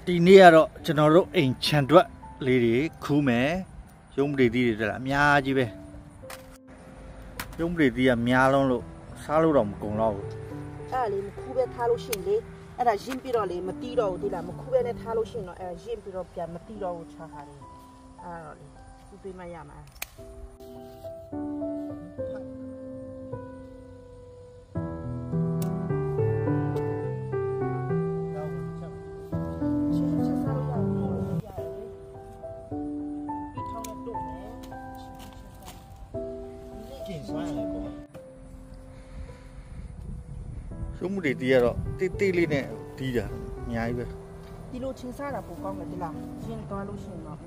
ဒီနေ့ကတော့ကျွန်တော်တို့အိမ်ခြံတွက်လေးတွေခူးမယ်ရုံးပရိသီးတွေတက်လာအများကြီးပဲရုံးပရိသီးကများလုံးလို့စားလို့တော့မကုန်တော့ဘူးအဲ့လေမခူးပဲထားလို့ရှိရင်လေအဲ့ဒါရင်းပြီးတော့လေမတီးတော့ဘူးဒီလားမခူးပဲနဲ့ထားလို့ရှိရင်တော့အဲ့ရင်းပြီးတော့ပြန်မတီးတော့ဘူးချားထားတယ်အဲ့တော့လေခူးပေးမရမှာရုံးတွေတီးရတော့တိတ်လေးနဲ့တီးတာအများကြီးပဲဒီလိုချင်းစားတာပိုကောင်းတယ်ဒီလားရှင်းသွားလို့ရှိရင်တော့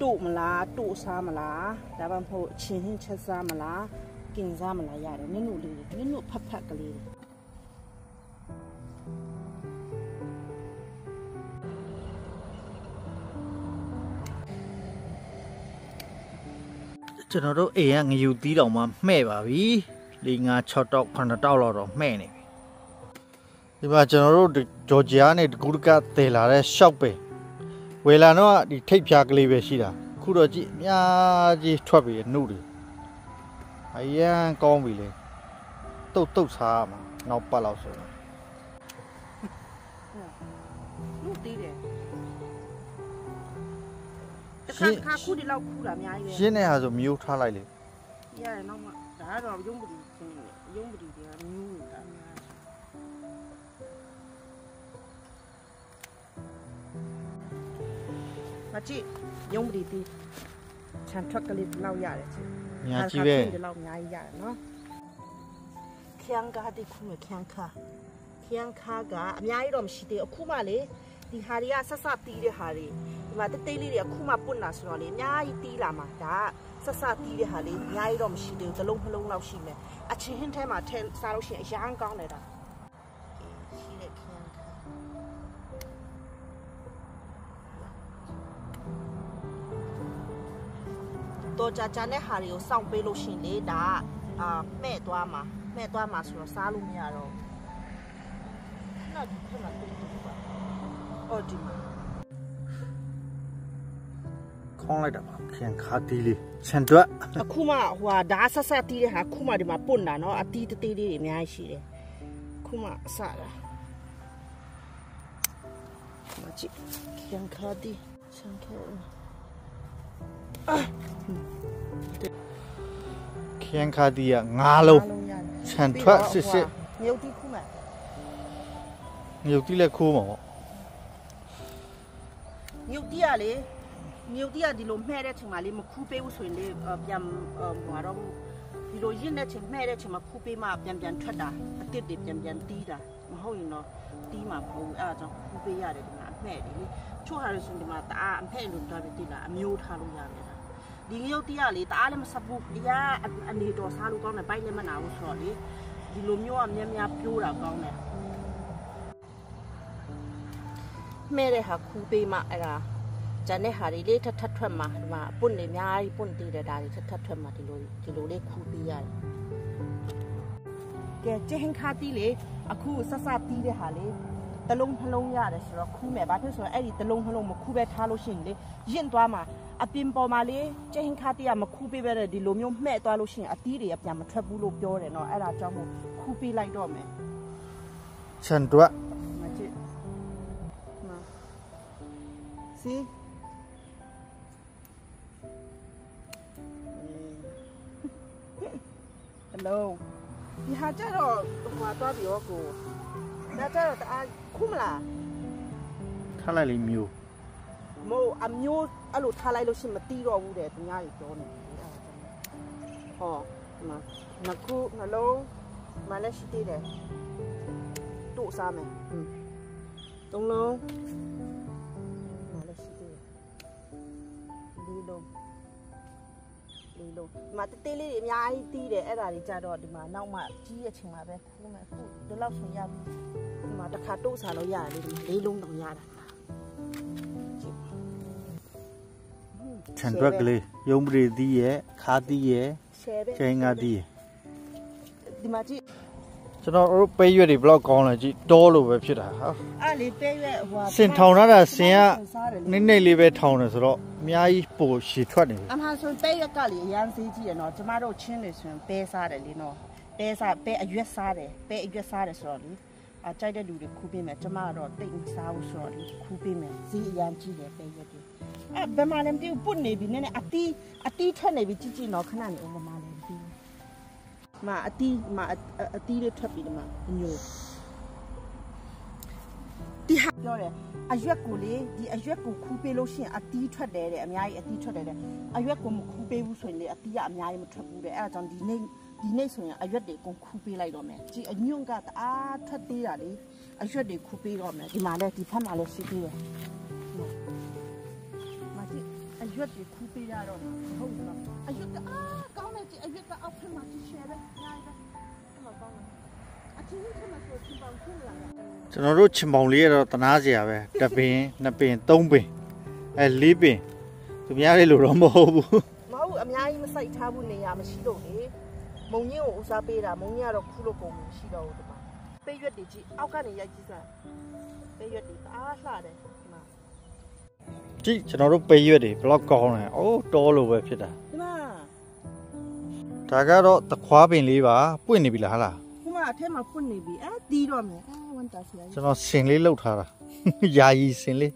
တို့မလားတို့စားမလားဒါမှမဟုတ်အချင်းချင်းချက်စားမလားကင်စားမလားရတယ်နင်းတို့လေးနင်းတို့ဖတ်ကလေးကျွန်တော်တို့အိမ်ကငယူတီးတောင်မှမှဲ့ပါပြီ၄၅6တောက်9တောက်လောက်တော့မှဲ့နေပြီဒီမှာကျွန်တော်တို့ဂျော်ဂျီယာနဲ့ကူတကတည်လာတဲ့ရှောက်ပဲဝယ်လာတော့ဒီထိတ်ဖြားကလေးပဲရှိတာခုတော့ကြည့်အများကြီးထွက်ပြီနှုတ်တွေအရန်ကောင်းပြီလေတုတ်စားမှာနောက်ပတ်လောက်ဆိုတော့နှုတ်သေးတယ်ခါခုဒီလောက်ခူးတာအများကြီးပဲရှင်းနေဟာဆိုမျိုးထားလိုက်လေရတယ်နောက်မှဒါကတော့ရုံးပတိတွေကမျိုးတာများမကြည့်ရုံးပတိတီခြံထွက်ကလေးလောက်ရတယ်ချင်းညာကြီးပဲဒီလောက်အများကြီးရတယ်နော်ခရမ်းကားတိခုမခရမ်းကားကအများကြီးတော့မရှိသေးအခုမှလေဒီဟာတွေကဆက်ဆက်တီးတဲ့ဟာတွေဒီမှာတိတ်လေးတွေအခုမှပွတ်လာဆိုတော့လေအများကြီးတီးလာမှာဒါကဆက်ဆက်တီးတဲ့ဟာလေးအများကြီးတော့မရှိသေးဘူးတစ်လုံးနှလုံးလောက်ရှိမယ်အချင်းဟင်းထဲမှာထည့်စားလို့ရှိရင်အရန်ကောင်းတယ်ဒါရှိတဲ့ခရမ်းကားတော့ကြာနဲ့ဟာတွေကိုစောင့်ပေးလို့ရှိရင်လေဒါမှဲ့သွားမှာဆိုတော့စားလို့မရတော့ဘူးခဏတူပါအော်ဒီမှာခေါင်းလိုက်တာပါခင်ခါတီးလေးခြံတွက်အခုမှဟိုဟာဒါဆက်တီးတဲ့ဟာခုမှဒီမှာပွတ်တာနော်အတီးတေးလေးတွေအများကြီးရှိတယ်ခုမှအစတာမကြည့်ခင်ခါတီးခြံခါခင်ခါတီးက9လုံးခြံထွက်စစ်မြုပ်တီးခုမှမြုပ်တီးလည်းခိုးမှာပေါ့မြုပ်တီးကလေမြုပ်တီးကဒီလိုမှဲ့တဲ့ချိန်မှာလေမခူးပေးဘူးဆိုရင်လေပြန်ဟွာတော့ဒီလိုရင့်တဲ့ချိန်မှဲ့တဲ့ချိန်မှာခူးပေးမှပြန်ထွက်တာအတစ်တွေပြန်တီးတာမဟုတ်ရင်တော့တီးမှာမဟုတ်ဘူးအဲ့ဒါကြောင့်ခူးပေးရတယ်ဒီမှာအမှဲ့တယ်လေချို့ဟာလို့ဆိုဒီမှာတအားအမှဲ့လို့တွားပြီးတီးတာအမျိုးထားလို့ရတယ်ဒီမြုပ်တီးကလေတအားလည်းမဆက်ဘူးအရာအနေတော်စားလို့ကောင်းတယ်ပိုက်လည်းမနာဘူးဆိုတော့လေဒီလိုမျိုးအများပြိုးတာကောင်းတယ်မဲတဲ့ဟာခူးပေးမှအဲ့ဒါဂျန်တဲ့ဟာတွေလေးထပ်ထွက်မှာဒီမှာပွန့်နေအများကြီးပွန့်တည်တဲ့ဒါတွေထပ်ထွက်မှာဒီလိုလေးခူးပေးရတယ်ကဲကျင်းခါတီးလေအခုဆက်တီးတဲ့ဟာလေးတလုံးနှလုံးရတယ်ဆိုတော့ခူးမယ်ဘာဖြစ်ဆိုတော့အဲ့ဒီတလုံးနှလုံးမခူးပဲထားလို့ရှိရင်လေရင့်သွားမှာအပင်ပေါ်မှာလေကျင်းခါတီးကမခူးပေးပဲဒီလိုမျိုးမှဲ့သွားလို့ရှိရင်အတီးတွေကပြန်မထွက်ဘူးလို့ပြောတယ်နော်အဲ့ဒါကြောင့်မို့ခူးပေးလိုက်တော့မယ်ခြံတွက်See? Hello. ဒီဟာကြတော့ဟိုသွားပြီးတော့ကိုဒါကြတော့ခုမလားထားလိုက်လေမျိုးမို့အမျိုးအဲ့လိုထားလိုက်လို့ရှိရင်မတီးတော့ဘူးတဲ့သူများကြီးပြောနေဟောဒီမှာနှစ်ခုနှလုံးမလည်းရှိသေးတယ်တို့စားမယ်သုံးလုံးမတေးလေးတွေအများကြီးတီးတယ်အဲ့ဒါတွေကြတော့ဒီမှာနောက်မှကြီးရဲ့ချိန်မှာပဲခူးမယ်ခုဒီလောက်ဆိုရပြီဒီမှာတစ်ခါတို့စားလို့ရတယ်ဒီလေးလုံးတော့ရတာခြံတွက်ကလေးရုံးပရိသီးရဲ့ခါတီးရဲ့ချိန်ငါတီးရဲ့ဒီမှာကြည့် ကျွန်တော်တို့ပေးရွက်တွေဘလောက်ကောင်းလဲကြည့်တောလို့ပဲဖြစ်တာဟာ အဲ့လေပဲရွက်ဟို စင်ထောင်ထားတာစင်ကနိမ့်နိမ့်လေးပဲထောင်တယ်ဆိုတော့အများကြီးပိုရှည်ထွက်နေပြီ အမှန်ဆိုပဲရွက်ကလေအရန်သေးကြီးရနော်ကျမတို့ချင်းနေဆိုရင်ပဲစားတယ်လေနော်ပဲအရွက်စားတယ်ပဲအရွက်စားတယ်ဆိုတော့လေအကြိုက်တဲ့လူတွေခူးပေးမယ်ကျမကတော့တိတ်မစားဘူးဆိုတော့လေခူးပေးမယ်ဈေးအရန်ကြီးတယ်ပဲရွက်တွေအဲ့ဘယ်မှာလဲမသိဘူးပုတ်နေပြီနည်းနည်းအတီးထွက်နေပြီကြည့်နော်ခဏနေအောင်ဘယ်မှာလဲမသိဘူးအတီးလေးထွက်ပြီဒီမှာညိုဒီဟာပြောတယ်အရွက်ကိုလေဒီအရွက်ကိုခူးပေးလို့ရှိရင်အတီးထွက်တယ်တဲ့အများကြီးအတီးထွက်တယ်တဲ့အရွက်ကိုမခူးပေးဘူးဆိုရင်လေအတီးကအများကြီးမထွက်ဘူးတဲ့အဲ့ဒါကြောင့်ဒီနေ့ဆိုရင်အရွက်တွေကိုခူးပေးလိုက်တော့မယ်ဒီအညွန့်ကတအားထွက်သေးတာလေအရွက်တွေခူးပေးတော့မယ်ဒီမှာလဲဒီဖက်မှာလဲရှိသေးတယ်အရွက်တွေခူးပေးရတော့ဟုတ်ဘူးလားအရွက်ကကောင်းတယ်ဒီအရွက်ကအောက်ဖက်မှာရှိရှယ်ပဲညာပဲအဲ့မှာကောင်းတယ်အချင်းချင်းမှာဆိုချင်ပေါင်းချင်းလာကျွန်တော်တို့ချင်ပေါင်လေးရတော့တနာစရာပဲတစ်ပင်နှစ်ပင်သုံးပင်လေးပင်သူများလေးလို့တော့မဟုတ်ဘူးမဟုတ်အများကြီးမစိုက်ထားဘူးနေရာမရှိတော့လေမုံညင်းကိုဦးစားပေးတာမုံညင်းကတော့ခူးလို့ကုန်မရှိတော့ဘူးဒီမှာပေးရွက်တွေကြီးအောက်ကနေရိုက်ကြည့်စမ်းပေးရွက်တွေအားလှတယ်ဒီမှာကြည့်ကျွန်တော်တို့ပေးရွက်တွေဘလောက်ကောင်းလဲအိုးတောလို့ပဲဖြစ်တာဒီမှာဒါကတော့သခွားပင်လေးပါပွင့်နေပြီလားဟာလားဒီမှာအထက်မှာပွင့်နေပြီတီးတော့မယ်ဝန်တာစီကျွန်တော်စင်လေးလှုပ်ထားတာယာယီစင်လေး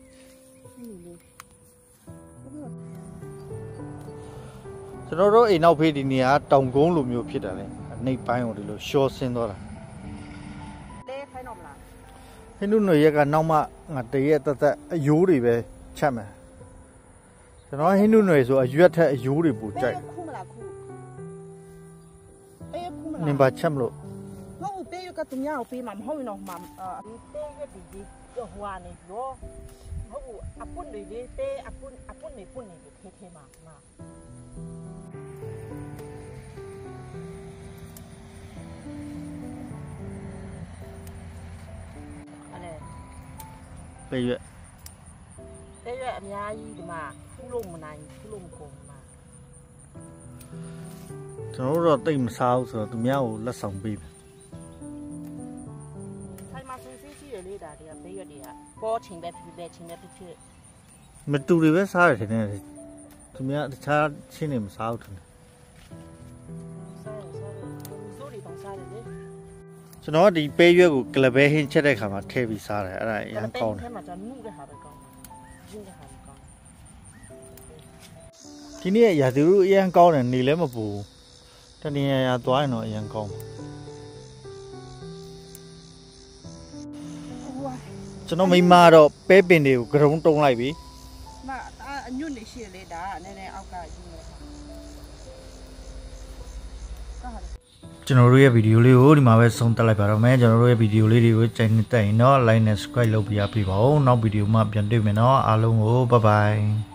ကျွန်တော်တို့အိမ်နောက်ဖေးဒီနေရာတောင်ကုန်းလိုမျိုးဖြစ်တာလေအနေပိုင်းကိုဒီလိုရှော့ဆင်းသွားတာလဲခိုင်းတော့မလားဟင်းတို့ຫນွေရက်ကနောက်မှငါတရက်တက်တက်အယိုးတွေပဲချက်မယ်ကျွန်တော်ဟင်းတို့ຫນွေဆိုအရွက်ထက်အယိုးတွေပိုကြိုက်ခူးမလားခူးခူးမလားနင်ပါချက်မလို့မဟုတ်ပေးရကတ냐ကိုပေးမှာမဟုတ်ရင်တော့မှာပေးရဒီဟိုကနေရောမဟုတ်အပွန်းတွေလေးပေးအပွန်းနေပွန်းနေထဲမှာပေးရွက်အများကြီးဒီမှာခူးလို့မနိုင်ခူးလို့မကုန်မှာကျွန်တော်တို့တော့တိတ်မစားဘူးဆိုတော့သူများကိုလက်ဆောင်ပေးတယ်ထိုင်မှာစင်စစ်ကြီးရလေးတာတွေကပေးရွက်တွေကပေါ်ချင်းပဲဖြစ်တဲ့ချင်းပဲဖြစ်မတူတွေပဲစားရတယ်ထင်တယ်သူများတခြားချင်းတွေမစားဘူးထင်တယ်ကျွန်တော်ဒီပေးရွက်ကိုကလပဲဟင်းချက်တဲ့ခါမှာထည့်ပြီးစားတယ်အဲ့ဒါအရင်ကောင်းတယ်အဲ့မှာကျွန်တော်နှုတ်တဲ့ဟာပဲကောင်းတယ်ရင်းတဲ့ဟာပဲကောင်းဒီနေ့ရာသီဥတုအရင်ကောင်းတယ်နေလည်းမပူတနင်္လာသွားရင်တော့အရင်ကောင်းကျွန်တော်မိမတော့ပဲပင်တွေကိုဂရုံးတုံးလိုက်ပြီမအညွန့်နေရှိလေဒါနည်းနည်းအောက်ကရင်းနေတာကျွန်တော်တို့ရဲ့ဗီဒီယိုလေးကိုဒီမှာပဲဆုံးသက်လိုက်ပါတော့မယ်ကျွန်တော်တို့ရဲ့ဗီဒီယိုလေးတွေကိုကြိုက်နေတက်ရင်တော့ like နဲ့ subscribe လုပ်ပြရပြပါဦးနောက်ဗီဒီယိုမှာပြန်တွေ့မယ်နော်အားလုံးကို bye bye